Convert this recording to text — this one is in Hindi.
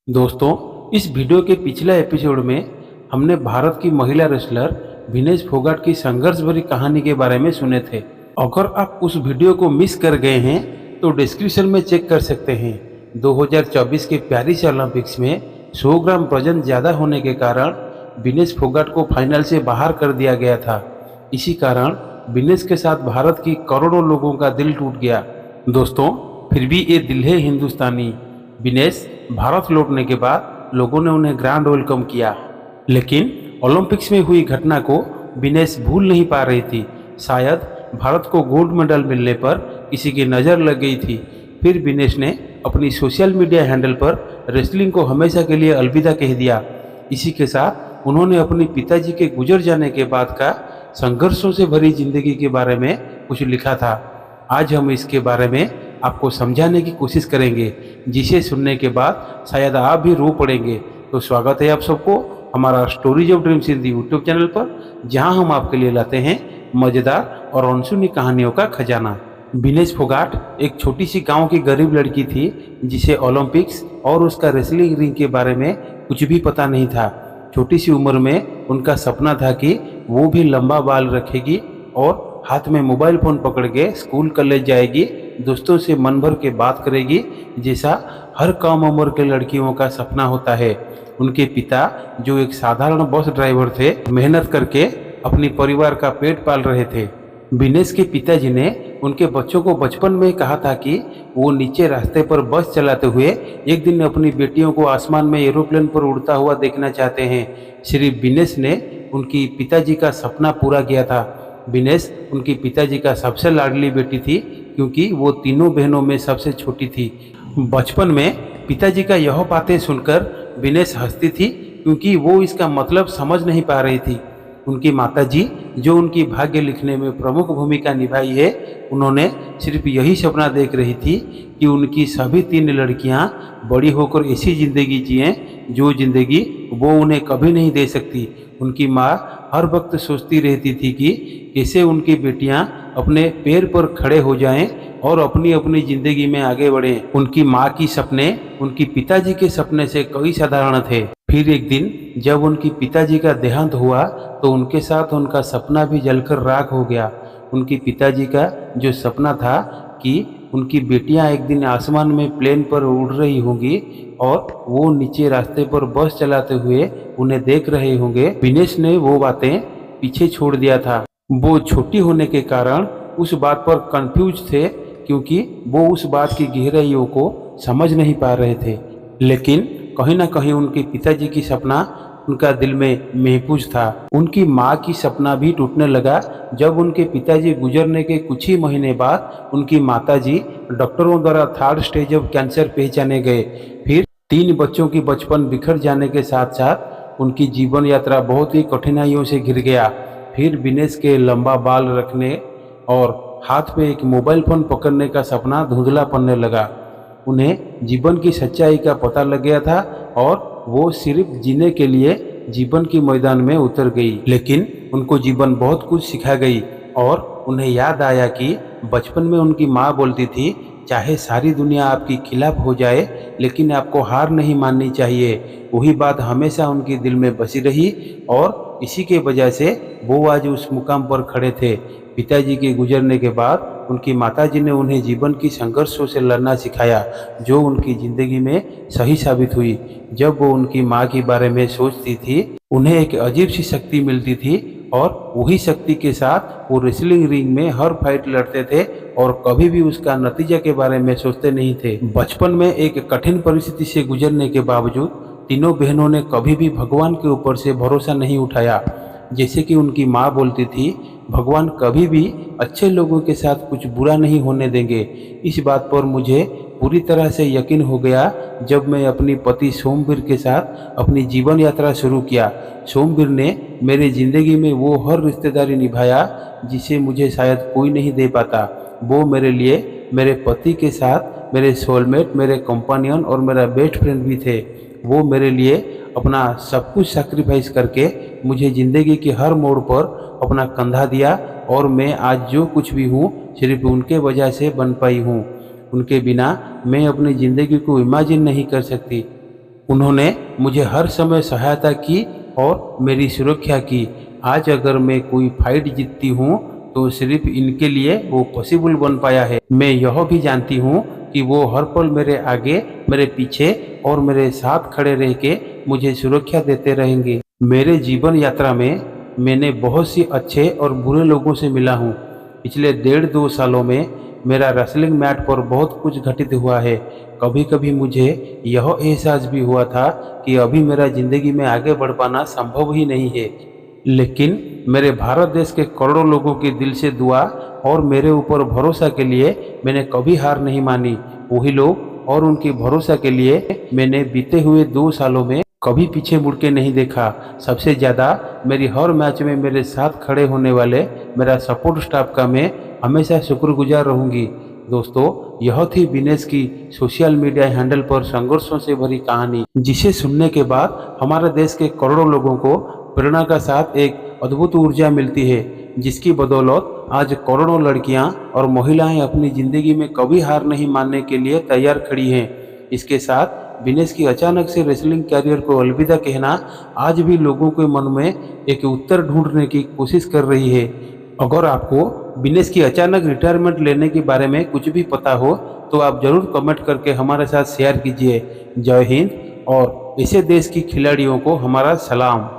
दोस्तों, इस वीडियो के पिछले एपिसोड में हमने भारत की महिला रेसलर विनेश फोगाट की संघर्ष भरी कहानी के बारे में सुने थे। अगर आप उस वीडियो को मिस कर गए हैं तो डिस्क्रिप्शन में चेक कर सकते हैं। 2024 के पेरिस ओलंपिक्स में 100 ग्राम वजन ज़्यादा होने के कारण विनेश फोगाट को फाइनल से बाहर कर दिया गया था। इसी कारण विनेश के साथ भारत की करोड़ों लोगों का दिल टूट गया। दोस्तों, फिर भी ये दिल है हिंदुस्तानी। विनेश भारत लौटने के बाद लोगों ने उन्हें ग्रैंड वेलकम किया, लेकिन ओलंपिक्स में हुई घटना को विनेश भूल नहीं पा रही थी। शायद भारत को गोल्ड मेडल मिलने पर किसी की नज़र लग गई थी। फिर विनेश ने अपनी सोशल मीडिया हैंडल पर रेसलिंग को हमेशा के लिए अलविदा कह दिया। इसी के साथ उन्होंने अपने पिताजी के गुजर जाने के बाद का संघर्षों से भरी जिंदगी के बारे में कुछ लिखा था। आज हम इसके बारे में आपको समझाने की कोशिश करेंगे, जिसे सुनने के बाद शायद आप भी रो पड़ेंगे। तो स्वागत है आप सबको हमारा stories of dreams Hindi YouTube channel पर, जहां हम आपके लिए लाते हैं मज़ेदार और अनसुनी कहानियों का खजाना। विनेश फोगाट एक छोटी सी गांव की गरीब लड़की थी, जिसे ओलंपिक्स और उसका रेसलिंग रिंग के बारे में कुछ भी पता नहीं था। छोटी सी उम्र में उनका सपना था कि वो भी लंबा बाल रखेगी और हाथ में मोबाइल फ़ोन पकड़ के स्कूल कॉलेज जाएगी, दोस्तों से मन भर के बात करेगी, जैसा हर कम उम्र के लड़कियों का सपना होता है। उनके पिता, जो एक साधारण बस ड्राइवर थे, मेहनत करके अपने परिवार का पेट पाल रहे थे। विनेश के पिताजी ने उनके बच्चों को बचपन में कहा था कि वो नीचे रास्ते पर बस चलाते हुए एक दिन अपनी बेटियों को आसमान में एरोप्लेन पर उड़ता हुआ देखना चाहते हैं। श्री विनेश ने उनकी पिताजी का सपना पूरा किया था। विनेश उनके पिताजी का सबसे लाडली बेटी थी, क्योंकि वो तीनों बहनों में सबसे छोटी थी। बचपन में पिताजी का यह बातें सुनकर विनेश हंसती थी, क्योंकि वो इसका मतलब समझ नहीं पा रही थी। उनकी माताजी, जो उनकी भाग्य लिखने में प्रमुख भूमिका निभाई है, उन्होंने सिर्फ यही सपना देख रही थी कि उनकी सभी तीन लड़कियां बड़ी होकर ऐसी ज़िंदगी जिएं जो ज़िंदगी वो उन्हें कभी नहीं दे सकती। उनकी माँ हर वक्त सोचती रहती थी कि कैसे उनकी बेटियां अपने पैर पर खड़े हो जाएं और अपनी अपनी ज़िंदगी में आगे बढ़ें। उनकी माँ की सपने उनकी पिताजी के सपने से कई साधारण थे। फिर एक दिन जब उनकी पिताजी का देहांत हुआ तो उनके साथ उनका सपना भी जलकर राख हो गया। उनके पिताजी का जो सपना था कि उनकी बेटियां एक दिन आसमान में प्लेन पर उड़ रही होंगी और वो नीचे रास्ते पर बस चलाते हुए उन्हें देख रहे होंगे, विनेश ने वो बातें पीछे छोड़ दिया था। वो छोटी होने के कारण उस बात पर कंफ्यूज थे, क्योंकि वो उस बात की गहराइयों को समझ नहीं पा रहे थे। लेकिन कहीं ना कहीं उनके पिताजी की सपना उनका दिल में महफूज था। उनकी माँ की सपना भी टूटने लगा जब उनके पिताजी गुजरने के कुछ ही महीने बाद उनकी माताजी डॉक्टरों द्वारा 3rd स्टेज ऑफ कैंसर पहचाने गए। फिर 3 बच्चों की बचपन बिखर जाने के साथ साथ उनकी जीवन यात्रा बहुत ही कठिनाइयों से घिर गया। फिर विनेश के लंबा बाल रखने और हाथ में एक मोबाइल फ़ोन पकड़ने का सपना धुंधला पड़ने लगा। उन्हें जीवन की सच्चाई का पता लग गया था और वो सिर्फ जीने के लिए जीवन के मैदान में उतर गई। लेकिन उनको जीवन बहुत कुछ सिखा गई और उन्हें याद आया कि बचपन में उनकी माँ बोलती थी, चाहे सारी दुनिया आपके खिलाफ हो जाए, लेकिन आपको हार नहीं माननी चाहिए। वही बात हमेशा उनके दिल में बसी रही और इसी के वजह से वो आज उस मुकाम पर खड़े थे। पिताजी के गुजरने के बाद उनकी माताजी ने उन्हें जीवन की संघर्षों से लड़ना सिखाया, जो उनकी ज़िंदगी में सही साबित हुई। जब वो उनकी माँ के बारे में सोचती थी, उन्हें एक अजीब सी शक्ति मिलती थी और वही शक्ति के साथ वो रेसलिंग रिंग में हर फाइट लड़ते थे और कभी भी उसका नतीजा के बारे में सोचते नहीं थे। बचपन में एक कठिन परिस्थिति से गुजरने के बावजूद तीनों बहनों ने कभी भी भगवान के ऊपर से भरोसा नहीं उठाया। जैसे कि उनकी माँ बोलती थी, भगवान कभी भी अच्छे लोगों के साथ कुछ बुरा नहीं होने देंगे। इस बात पर मुझे पूरी तरह से यकीन हो गया जब मैं अपनी पति सोमवीर के साथ अपनी जीवन यात्रा शुरू किया। सोमवीर ने मेरी ज़िंदगी में वो हर रिश्तेदारी निभाया जिसे मुझे शायद कोई नहीं दे पाता। वो मेरे लिए मेरे पति के साथ मेरे सोलमेट, मेरे कंपेनियन और मेरा बेस्ट फ्रेंड भी थे। वो मेरे लिए अपना सब कुछ सैक्रिफाइस करके मुझे ज़िंदगी के हर मोड़ पर अपना कंधा दिया और मैं आज जो कुछ भी हूँ सिर्फ उनके वजह से बन पाई हूँ। उनके बिना मैं अपनी ज़िंदगी को इमेजिन नहीं कर सकती। उन्होंने मुझे हर समय सहायता की और मेरी सुरक्षा की। आज अगर मैं कोई फाइट जीतती हूँ तो सिर्फ इनके लिए वो पॉसिबल बन पाया है। मैं यह भी जानती हूँ कि वो हर पल मेरे आगे, मेरे पीछे और मेरे साथ खड़े रह के मुझे सुरक्षा देते रहेंगे। मेरे जीवन यात्रा में मैंने बहुत सी अच्छे और बुरे लोगों से मिला हूँ। पिछले 1.5-2 सालों में मेरा रेसलिंग मैट पर बहुत कुछ घटित हुआ है। कभी कभी मुझे यह एहसास भी हुआ था कि अभी मेरा ज़िंदगी में आगे बढ़ पाना संभव ही नहीं है। लेकिन मेरे भारत देश के करोड़ों लोगों के दिल से दुआ और मेरे ऊपर भरोसा के लिए मैंने कभी हार नहीं मानी। वही लोग और उनके भरोसा के लिए मैंने बीते हुए 2 सालों में कभी पीछे मुड़ के नहीं देखा। सबसे ज़्यादा मेरी हर मैच में मेरे साथ खड़े होने वाले मेरा सपोर्ट स्टाफ का मैं हमेशा शुक्रगुजार रहूँगी। दोस्तों, यह थी विनेश की सोशल मीडिया हैंडल पर संघर्षों से भरी कहानी, जिसे सुनने के बाद हमारे देश के करोड़ों लोगों को प्रेरणा का साथ एक अद्भुत ऊर्जा मिलती है, जिसकी बदौलत आज करोड़ों लड़कियां और महिलाएं अपनी ज़िंदगी में कभी हार नहीं मानने के लिए तैयार खड़ी हैं। इसके साथ विनेश की अचानक से रेसलिंग कैरियर को अलविदा कहना आज भी लोगों के मन में एक उत्तर ढूंढने की कोशिश कर रही है। अगर आपको विनेश की अचानक रिटायरमेंट लेने के बारे में कुछ भी पता हो तो आप ज़रूर कमेंट करके हमारे साथ शेयर कीजिए। जय हिंद और ऐसे देश की खिलाड़ियों को हमारा सलाम।